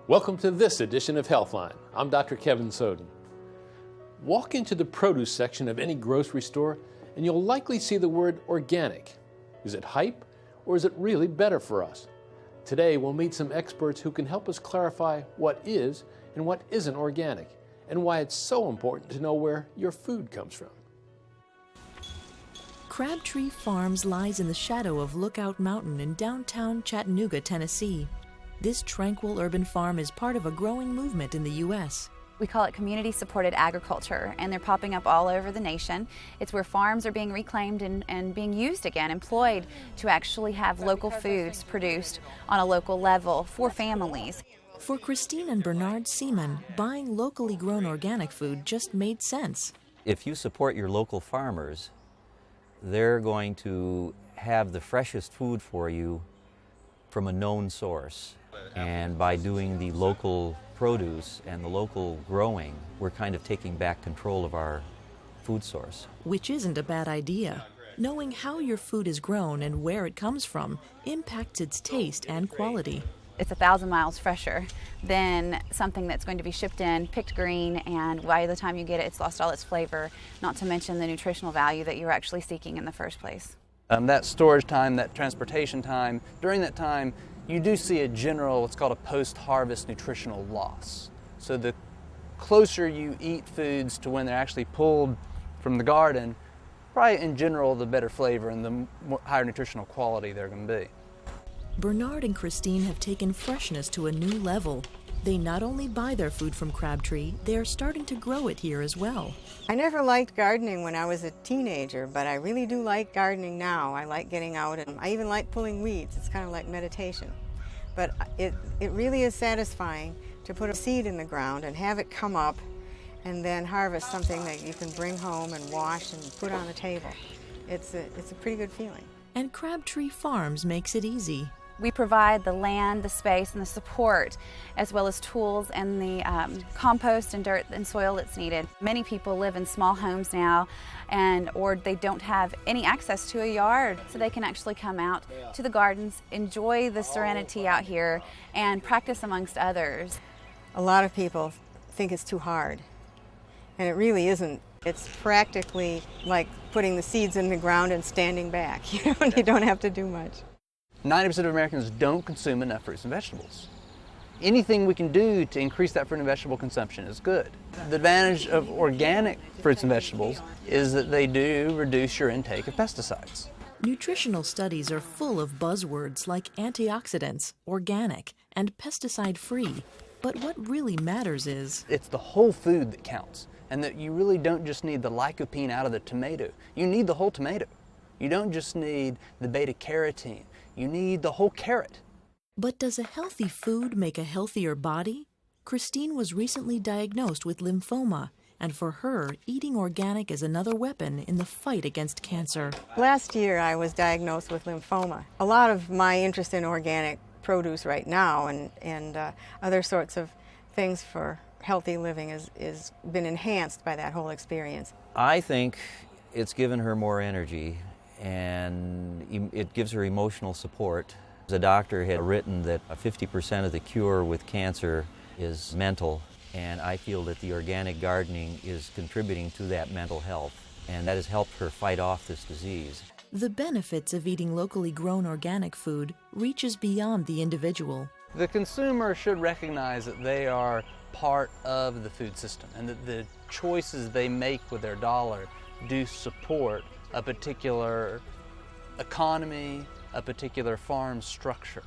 Welcome to this edition of Healthline. I'm Dr. Kevin Soden. Walk into the produce section of any grocery store and you'll likely see the word organic. Is it hype or is it really better for us? Today we'll meet some experts who can help us clarify what is and what isn't organic and why it's so important to know where your food comes from. Crabtree Farms lies in the shadow of Lookout Mountain in downtown Chattanooga, Tennessee. This tranquil urban farm is part of a growing movement in the U.S. We call it community-supported agriculture, and they're popping up all over the nation. It's where farms are being reclaimed and being used again, employed to actually have local foods produced on a local level for families. For Christine and Bernard Seaman, buying locally grown organic food just made sense. If you support your local farmers, they're going to have the freshest food for you from a known source. And by doing the local produce and the local growing, we're kind of taking back control of our food source. Which isn't a bad idea. Knowing how your food is grown and where it comes from impacts its taste and quality. It's 1,000 miles fresher than something that's going to be shipped in, picked green, and by the time you get it, it's lost all its flavor, not to mention the nutritional value that you're actually seeking in the first place. That storage time, that transportation time, during that time, you do see a general, what's called a post-harvest nutritional loss. So the closer you eat foods to when they're actually pulled from the garden, probably in general the better flavor and the higher nutritional quality they're going to be. Bernard and Christine have taken freshness to a new level. They not only buy their food from Crabtree, they are starting to grow it here as well. I never liked gardening when I was a teenager, but I really do like gardening now. I like getting out, and I even like pulling weeds. It's kind of like meditation. But it really is satisfying to put a seed in the ground and have it come up and then harvest something that you can bring home and wash and put on the table. It's a pretty good feeling. And Crabtree Farms makes it easy. We provide the land, the space, and the support, as well as tools and the compost and dirt and soil that's needed. Many people live in small homes now, or they don't have any access to a yard, so they can actually come out to the gardens, enjoy the serenity out here, and practice amongst others. A lot of people think it's too hard, and it really isn't. It's practically like putting the seeds in the ground and standing back. You don't have to do much. 90% of Americans don't consume enough fruits and vegetables. Anything we can do to increase that fruit and vegetable consumption is good. The advantage of organic fruits and vegetables is that they do reduce your intake of pesticides. Nutritional studies are full of buzzwords like antioxidants, organic, and pesticide-free. But what really matters is it's the whole food that counts, and that you really don't just need the lycopene out of the tomato. You need the whole tomato. You don't just need the beta-carotene. You need the whole carrot. But does a healthy food make a healthier body? Christine was recently diagnosed with lymphoma, and for her, eating organic is another weapon in the fight against cancer. Last year I was diagnosed with lymphoma. A lot of my interest in organic produce right now and other sorts of things for healthy living is been enhanced by that whole experience. I think it's given her more energy, and it gives her emotional support. The doctor had written that 50% of the cure with cancer is mental, and I feel that the organic gardening is contributing to that mental health, and that has helped her fight off this disease. The benefits of eating locally grown organic food reaches beyond the individual. The consumer should recognize that they are part of the food system and that the choices they make with their dollar do support a particular economy, a particular farm structure.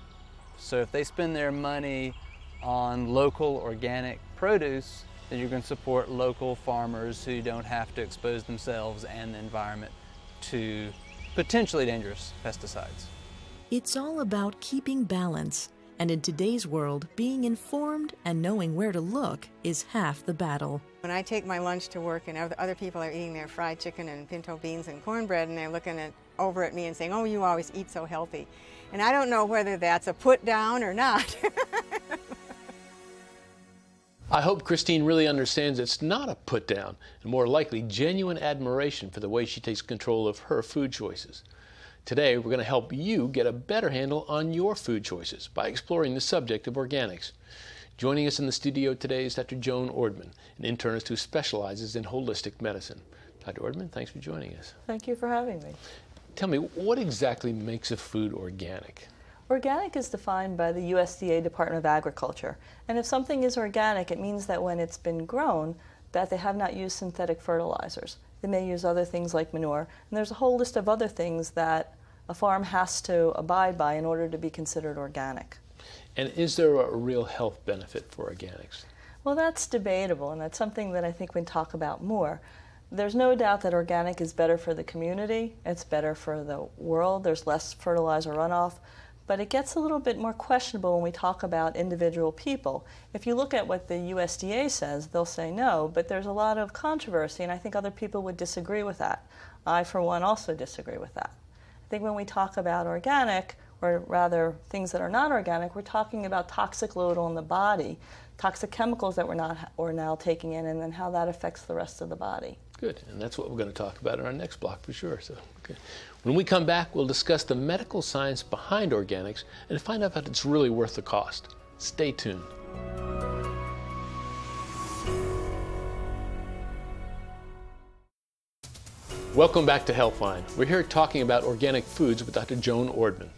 So if they spend their money on local organic produce, then you're going to support local farmers who don't have to expose themselves and the environment to potentially dangerous pesticides. It's all about keeping balance, and in today's world, being informed and knowing where to look is half the battle. When I take my lunch to work and other people are eating their fried chicken and pinto beans and cornbread and they're looking over at me and saying, "Oh, you always eat so healthy." And I don't know whether that's a put down or not. I hope Christine really understands it's not a put down, and more likely genuine admiration for the way she takes control of her food choices. Today, we're going to help you get a better handle on your food choices by exploring the subject of organics. Joining us in the studio today is Dr. Joan Ordman, an internist who specializes in holistic medicine. Dr. Ordman, thanks for joining us. Thank you for having me. Tell me, what exactly makes a food organic? Organic is defined by the USDA Department of Agriculture. And if something is organic, it means that when it's been grown, that they have not used synthetic fertilizers. They may use other things like manure. And there's a whole list of other things that a farm has to abide by in order to be considered organic. And is there a real health benefit for organics? Well, that's debatable, and that's something that I think we can talk about more. There's no doubt that organic is better for the community, it's better for the world, there's less fertilizer runoff, but it gets a little bit more questionable when we talk about individual people. If you look at what the USDA says, they'll say no, but there's a lot of controversy, and I think other people would disagree with that. I, for one, also disagree with that. I think when we talk about organic, or rather things that are not organic, we're talking about toxic load on the body, toxic chemicals that we're now taking in, and then how that affects the rest of the body. Good, and that's what we're going to talk about in our next block for sure. So, okay. When we come back, we'll discuss the medical science behind organics and find out if it's really worth the cost. Stay tuned. Welcome back to Healthline. We're here talking about organic foods with Dr. Joan Ordman.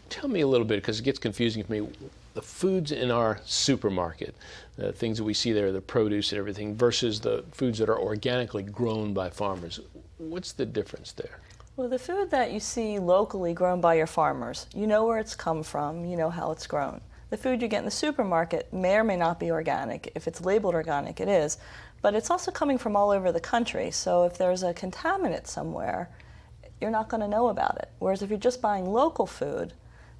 Tell me a little bit, because it gets confusing for me, the foods in our supermarket, the things that we see there, the produce and everything, versus the foods that are organically grown by farmers. What's the difference there? Well, the food that you see locally grown by your farmers, you know where it's come from, you know how it's grown. The food you get in the supermarket may or may not be organic. If it's labeled organic, it is. But it's also coming from all over the country, so if there's a contaminant somewhere, you're not going to know about it. Whereas if you're just buying local food,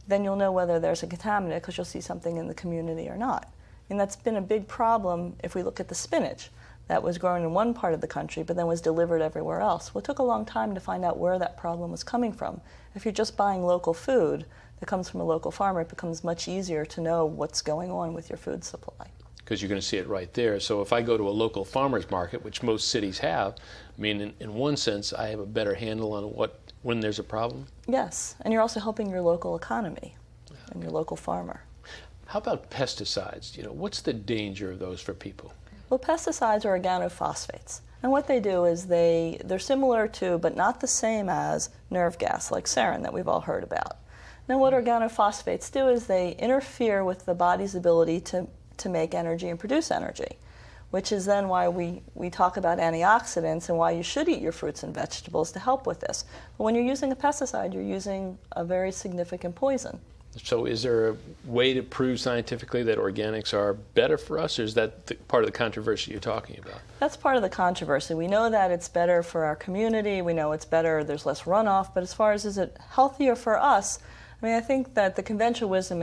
then you'll know whether there's a contaminant because you'll see something in the community or not. And that's been a big problem if we look at the spinach that was grown in one part of the country but then was delivered everywhere else. Well, it took a long time to find out where that problem was coming from. If you're just buying local food that comes from a local farmer, it becomes much easier to know what's going on with your food supply. Because you're going to see it right there. So if I go to a local farmer's market, which most cities have, I mean, in one sense, I have a better handle on when there's a problem. Yes, and you're also helping your local economy and your local farmer. How about pesticides? You know, what's the danger of those for people? Well, pesticides are organophosphates. And what they do is they're similar to, but not the same as, nerve gas, like sarin that we've all heard about. Now, what organophosphates do is they interfere with the body's ability to make energy and produce energy, which is then why we talk about antioxidants and why you should eat your fruits and vegetables to help with this. But when you're using a pesticide, you're using a very significant poison. So is there a way to prove scientifically that organics are better for us, or is that part of the controversy you're talking about? That's part of the controversy. We know that it's better for our community, we know it's better, there's less runoff, but as far as is it healthier for us, I mean, I think that the conventional wisdom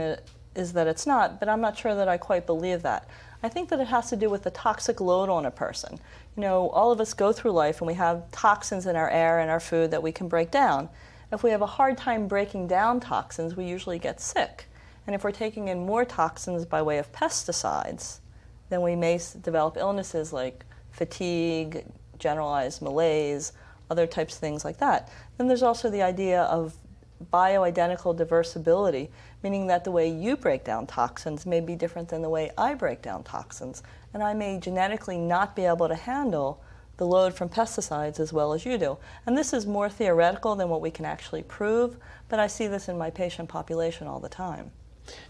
is that it's not, but I'm not sure that I quite believe that. I think that it has to do with the toxic load on a person. You know, all of us go through life and we have toxins in our air and our food that we can break down. If we have a hard time breaking down toxins, we usually get sick. And if we're taking in more toxins by way of pesticides, then we may develop illnesses like fatigue, generalized malaise, other types of things like that. Then there's also the idea of bioidentical diversibility, meaning that the way you break down toxins may be different than the way I break down toxins. And I may genetically not be able to handle the load from pesticides as well as you do. And this is more theoretical than what we can actually prove, but I see this in my patient population all the time.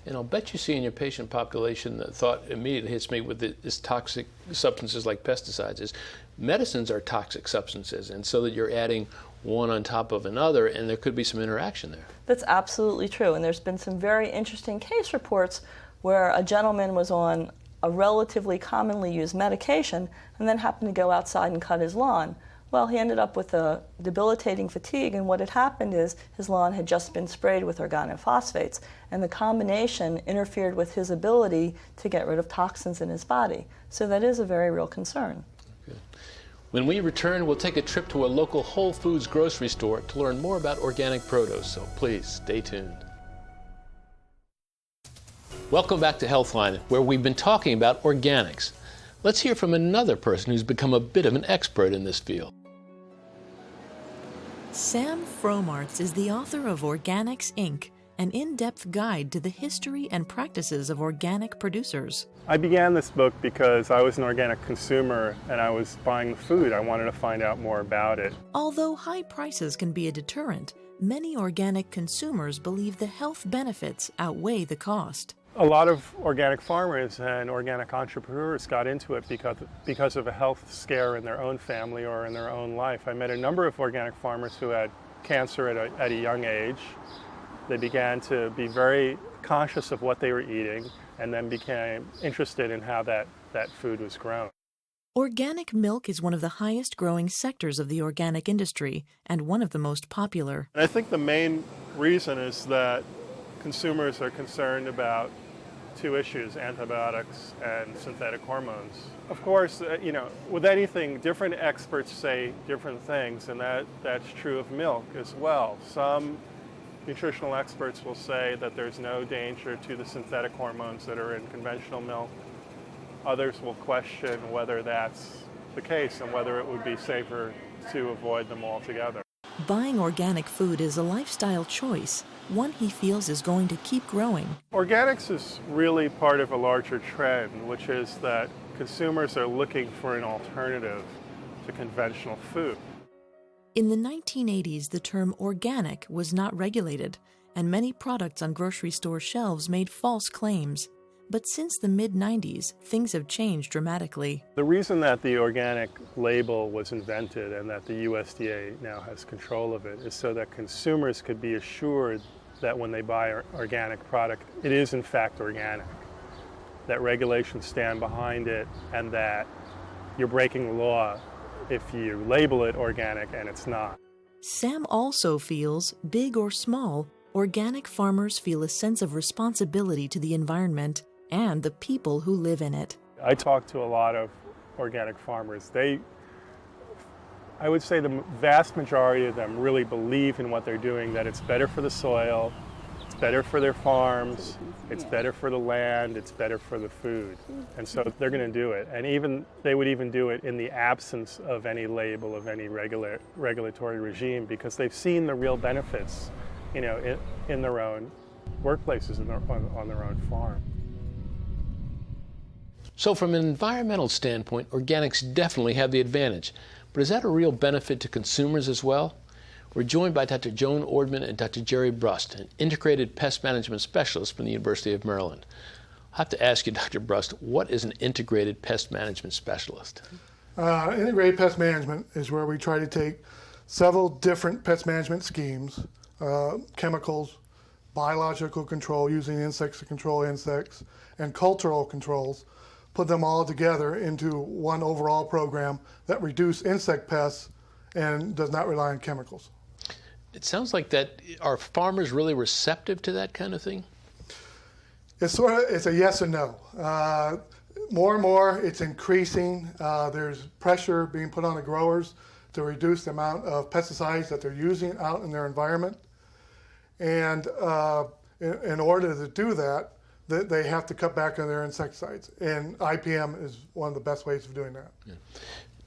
And I'll bet you see in your patient population, the thought immediately hits me with this toxic substances like pesticides is medicines are toxic substances, and so that you're adding one on top of another, and there could be some interaction there. That's absolutely true, and there's been some very interesting case reports where a gentleman was on a relatively commonly used medication and then happened to go outside and cut his lawn. Well, he ended up with a debilitating fatigue, and what had happened is his lawn had just been sprayed with organophosphates, and the combination interfered with his ability to get rid of toxins in his body. So that is a very real concern. Good. When we return, we'll take a trip to a local Whole Foods grocery store to learn more about organic produce, so please stay tuned. Welcome back to Healthline, where we've been talking about organics. Let's hear from another person who's become a bit of an expert in this field. Sam Fromartz is the author of Organics, Inc., an in-depth guide to the history and practices of organic producers. I began this book because I was an organic consumer and I was buying the food. I wanted to find out more about it. Although high prices can be a deterrent, many organic consumers believe the health benefits outweigh the cost. A lot of organic farmers and organic entrepreneurs got into it because of a health scare in their own family or in their own life. I met a number of organic farmers who had cancer at a young age. They began to be very conscious of what they were eating and then became interested in how that food was grown. Organic milk is one of the highest growing sectors of the organic industry and one of the most popular. And I think the main reason is that consumers are concerned about two issues, antibiotics and synthetic hormones. Of course, with anything, different experts say different things, and that's true of milk as well. Some nutritional experts will say that there's no danger to the synthetic hormones that are in conventional milk. Others will question whether that's the case and whether it would be safer to avoid them altogether. Buying organic food is a lifestyle choice, one he feels is going to keep growing. Organics is really part of a larger trend, which is that consumers are looking for an alternative to conventional food. In the 1980s, the term organic was not regulated, and many products on grocery store shelves made false claims. But since the mid-90s, things have changed dramatically. The reason that the organic label was invented and that the USDA now has control of it is so that consumers could be assured that when they buy an organic product, it is in fact organic, that regulations stand behind it, and that you're breaking the law if you label it organic and it's not. Sam also feels, big or small, organic farmers feel a sense of responsibility to the environment and the people who live in it. I talk to a lot of organic farmers. I would say the vast majority of them really believe in what they're doing, that it's better for the soil, it's better for their farms, it's better for the land, it's better for the food. And so they're going to do it. And they would even do it in the absence of any label, of any regulatory regime, because they've seen the real benefits, in their own workplaces, on their own farm. So from an environmental standpoint, organics definitely have the advantage. But is that a real benefit to consumers as well? We're joined by Dr. Joan Ordman and Dr. Jerry Brust, an integrated pest management specialist from the University of Maryland. I have to ask you, Dr. Brust, what is an integrated pest management specialist? Integrated pest management is where we try to take several different pest management schemes, chemicals, biological control using insects to control insects, and cultural controls, put them all together into one overall program that reduces insect pests and does not rely on chemicals. It sounds like that. Are farmers really receptive to that kind of thing? It's a yes and no. More and more, it's increasing. There's pressure being put on the growers to reduce the amount of pesticides that they're using out in their environment. And in order to do that, they have to cut back on their insecticides. And IPM is one of the best ways of doing that. Yeah.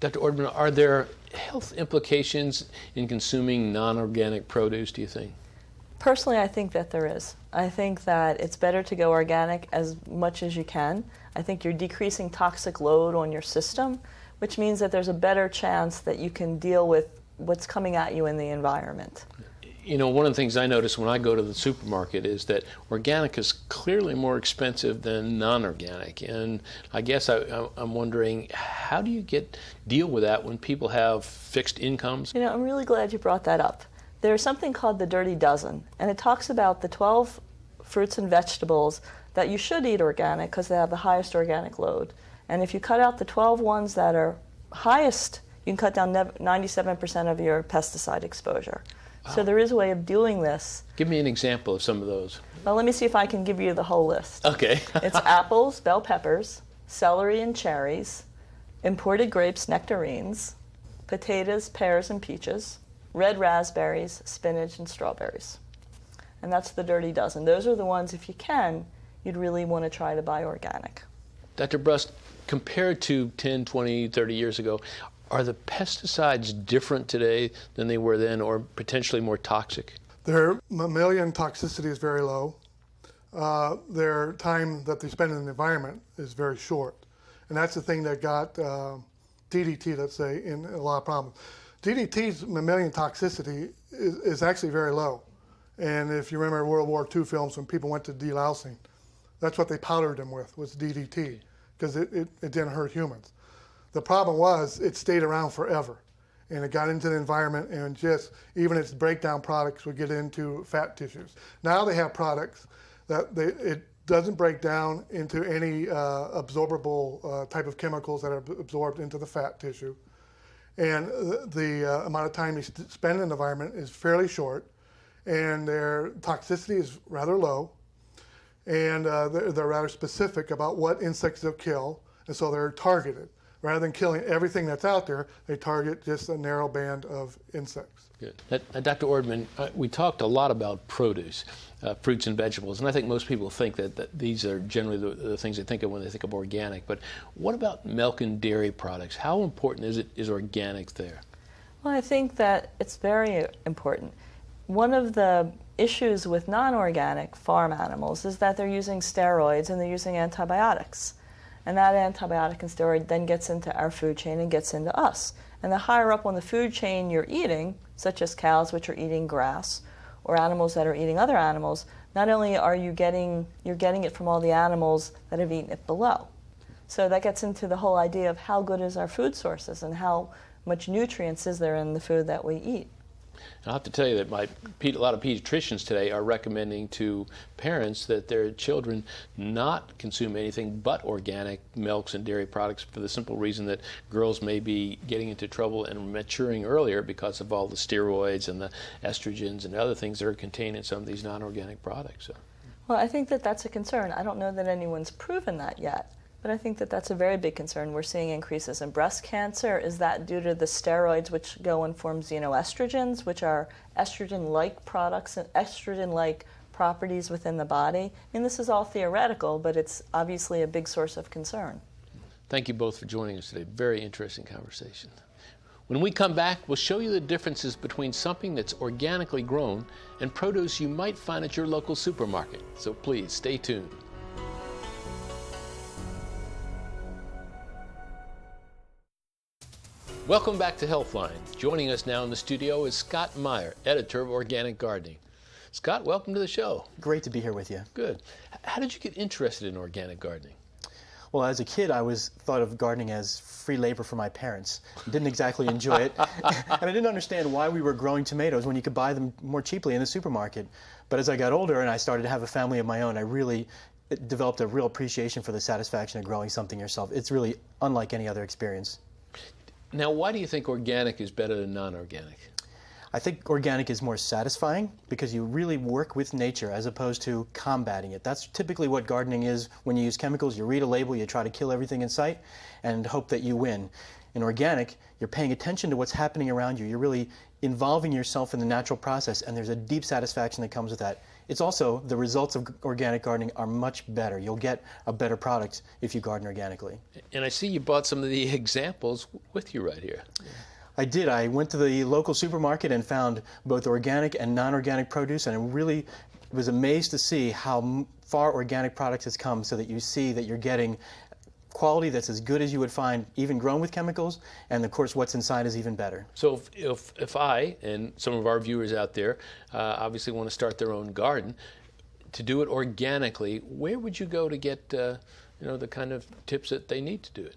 Dr. Ordman, are there health implications in consuming non-organic produce, do you think? Personally, I think that there is. I think that it's better to go organic as much as you can. I think you're decreasing toxic load on your system, which means that there's a better chance that you can deal with what's coming at you in the environment. One of the things I notice when I go to the supermarket is that organic is clearly more expensive than non-organic. And I guess I'm wondering, how do you deal with that when people have fixed incomes? I'm really glad you brought that up. There's something called the Dirty Dozen, and it talks about the 12 fruits and vegetables that you should eat organic because they have the highest organic load. And if you cut out the 12 ones that are highest, you can cut down 97% of your pesticide exposure. Wow. So there is a way of doing this. Give me an example of some of those. Well, let me see if I can give you the whole list. Okay. It's apples, bell peppers, celery and cherries, imported grapes, nectarines, potatoes, pears and peaches, red raspberries, spinach, and strawberries. And that's the Dirty Dozen. Those are the ones, if you can, you'd really want to try to buy organic. Dr. Brust, compared to 10, 20, 30 years ago, are the pesticides different today than they were then, or potentially more toxic? Their mammalian toxicity is very low. Their time that they spend in the environment is very short. And that's the thing that got DDT, let's say, in a lot of problems. DDT's mammalian toxicity is actually very low. And if you remember World War II films, when people went to delousing, that's what they powdered them with, was DDT, because it didn't hurt humans. The problem was it stayed around forever. And it got into the environment, and just even its breakdown products would get into fat tissues. Now they have products that it doesn't break down into any absorbable type of chemicals that are absorbed into the fat tissue. And the amount of time they spend in the environment is fairly short, and their toxicity is rather low, and they're rather specific about what insects they'll kill, and so they're targeted. Rather than killing everything that's out there, they target just a narrow band of insects. Good. Dr. Ordman, we talked a lot about produce, fruits and vegetables, and I think most people think that these are generally the things they think of when they think of organic. But what about milk and dairy products? How important is organic there? Well, I think that it's very important. One of the issues with non-organic farm animals is that they're using steroids and they're using antibiotics. And that antibiotic and steroid then gets into our food chain and gets into us. And the higher up on the food chain you're eating, such as cows which are eating grass, or animals that are eating other animals, not only are you're getting it from all the animals that have eaten it below. So that gets into the whole idea of how good is our food sources and how much nutrients is there in the food that we eat. I'll have to tell you that a lot of pediatricians today are recommending to parents that their children not consume anything but organic milks and dairy products for the simple reason that girls may be getting into trouble and maturing earlier because of all the steroids and the estrogens and other things that are contained in some of these non-organic products. So. Well, I think that that's a concern. I don't know that anyone's proven that yet. But I think that that's a very big concern. We're seeing increases in breast cancer. Is that due to the steroids which go and form xenoestrogens, which are estrogen-like products and estrogen-like properties within the body? I mean, this is all theoretical, but it's obviously a big source of concern. Thank you both for joining us today. Very interesting conversation. When we come back, we'll show you the differences between something that's organically grown and produce you might find at your local supermarket. So please stay tuned. Welcome back to Healthline. Joining us now in the studio is Scott Meyer, editor of Organic Gardening. Scott, welcome to the show. Great to be here with you. Good. How did you get interested in organic gardening? Well, as a kid, I thought of gardening as free labor for my parents. Didn't exactly enjoy it. And I didn't understand why we were growing tomatoes when you could buy them more cheaply in the supermarket. But as I got older and I started to have a family of my own, I really developed a real appreciation for the satisfaction of growing something yourself. It's really unlike any other experience. Now, why do you think organic is better than non-organic? I think organic is more satisfying because you really work with nature as opposed to combating it. That's typically what gardening is when you use chemicals. You read a label, you try to kill everything in sight and hope that you win. In organic, you're paying attention to what's happening around you. You're really involving yourself in the natural process, and there's a deep satisfaction that comes with that. It's also, the results of organic gardening are much better. You'll get a better product if you garden organically. And I see you bought some of the examples with you right here. I did. I went to the local supermarket and found both organic and non-organic produce, and I really was amazed to see how far organic products has come so that you see that you're getting quality that's as good as you would find even grown with chemicals, and of course what's inside is even better. So if I and some of our viewers out there obviously want to start their own garden, to do it organically, where would you go to get the kind of tips that they need to do it?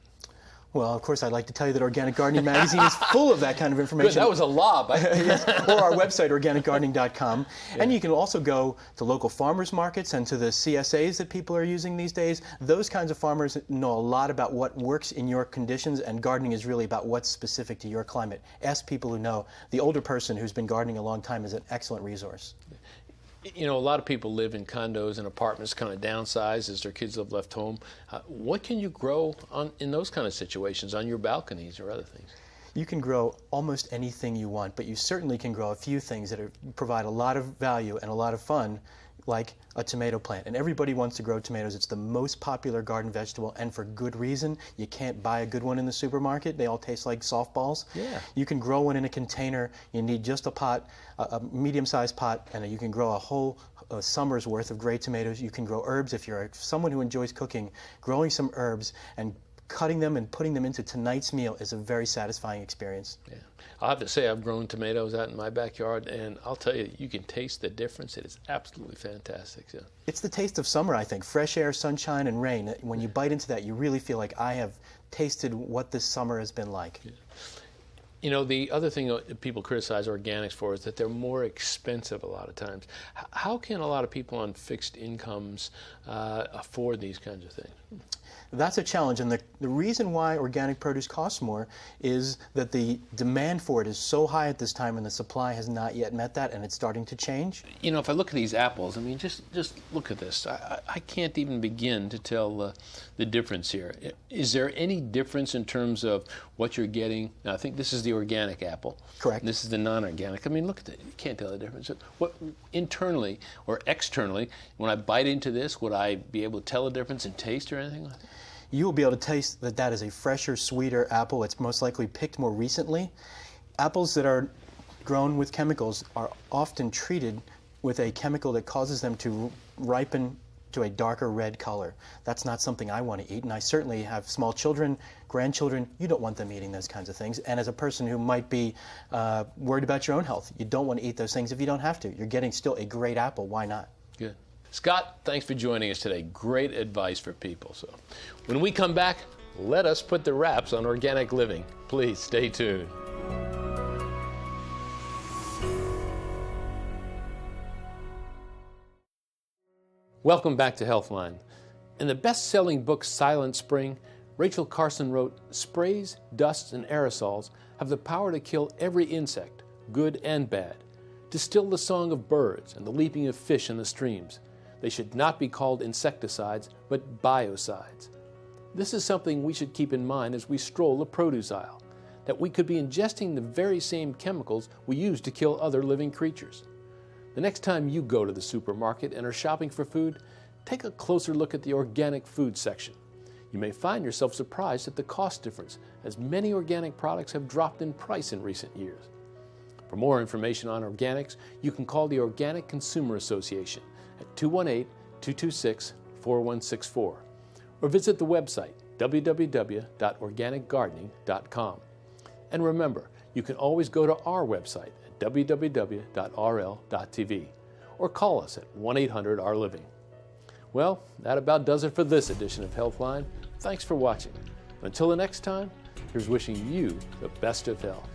Well, of course, I'd like to tell you that Organic Gardening Magazine is full of that kind of information. Good, that was a lob. Yes, or our website, organicgardening.com. Yeah. And you can also go to local farmers markets and to the CSAs that people are using these days. Those kinds of farmers know a lot about what works in your conditions, and gardening is really about what's specific to your climate. Ask people who know. The older person who's been gardening a long time is an excellent resource. You know, a lot of people live in condos and apartments, kind of downsized as their kids have left home. What can you grow in those kind of situations, on your balconies or other things? You can grow almost anything you want, but you certainly can grow a few things that provide a lot of value and a lot of fun like a tomato plant. And everybody wants to grow tomatoes. It's the most popular garden vegetable, and for good reason. You can't buy a good one in the supermarket. They all taste like softballs. Yeah. You can grow one in a container. You need just a pot, a medium-sized pot, and you can grow a whole summer's worth of great tomatoes. You can grow herbs if you're someone who enjoys cooking. Growing some herbs and cutting them and putting them into tonight's meal is a very satisfying experience. Yeah. I'll have to say I've grown tomatoes out in my backyard, and I'll tell you, you can taste the difference. It is absolutely fantastic. So. It's the taste of summer, I think. Fresh air, sunshine, and rain. When you bite into that, you really feel like I have tasted what this summer has been like. Yeah. You know, the other thing that people criticize organics for is that they're more expensive a lot of times. How can a lot of people on fixed incomes afford these kinds of things? That's a challenge, and the reason why organic produce costs more is that the demand for it is so high at this time and the supply has not yet met that, and it's starting to change. You know, if I look at these apples, I mean, just look at this. I can't even begin to tell the difference here. Is there any difference in terms of what you're getting? Now, I think this is the organic apple. Correct. This is the non-organic. I mean, look at it. You can't tell the difference. What internally or externally, when I bite into this, would I be able to tell the difference in taste or anything like that? You will be able to taste that that is a fresher, sweeter apple. It's most likely picked more recently. Apples that are grown with chemicals are often treated with a chemical that causes them to ripen to a darker red color. That's not something I want to eat, and I certainly have small children, grandchildren. You don't want them eating those kinds of things. And as a person who might be worried about your own health, you don't want to eat those things if you don't have to. You're getting still a great apple. Why not? Good. Scott, thanks for joining us today. Great advice for people. So when we come back, let us put the wraps on organic living. Please stay tuned. Welcome back to Healthline. In the best-selling book Silent Spring, Rachel Carson wrote, "Sprays, dusts, and aerosols have the power to kill every insect, good and bad, to still the song of birds and the leaping of fish in the streams. They should not be called insecticides, but biocides." This is something we should keep in mind as we stroll the produce aisle, that we could be ingesting the very same chemicals we use to kill other living creatures. The next time you go to the supermarket and are shopping for food, take a closer look at the organic food section. You may find yourself surprised at the cost difference, as many organic products have dropped in price in recent years. For more information on organics, you can call the Organic Consumer Association at 218-226-4164 or visit the website www.organicgardening.com. And remember, you can always go to our website at www.rl.tv or call us at 1-800-OUR-LIVING. Well, that about does it for this edition of Healthline. Thanks for watching. Until the next time, here's wishing you the best of health.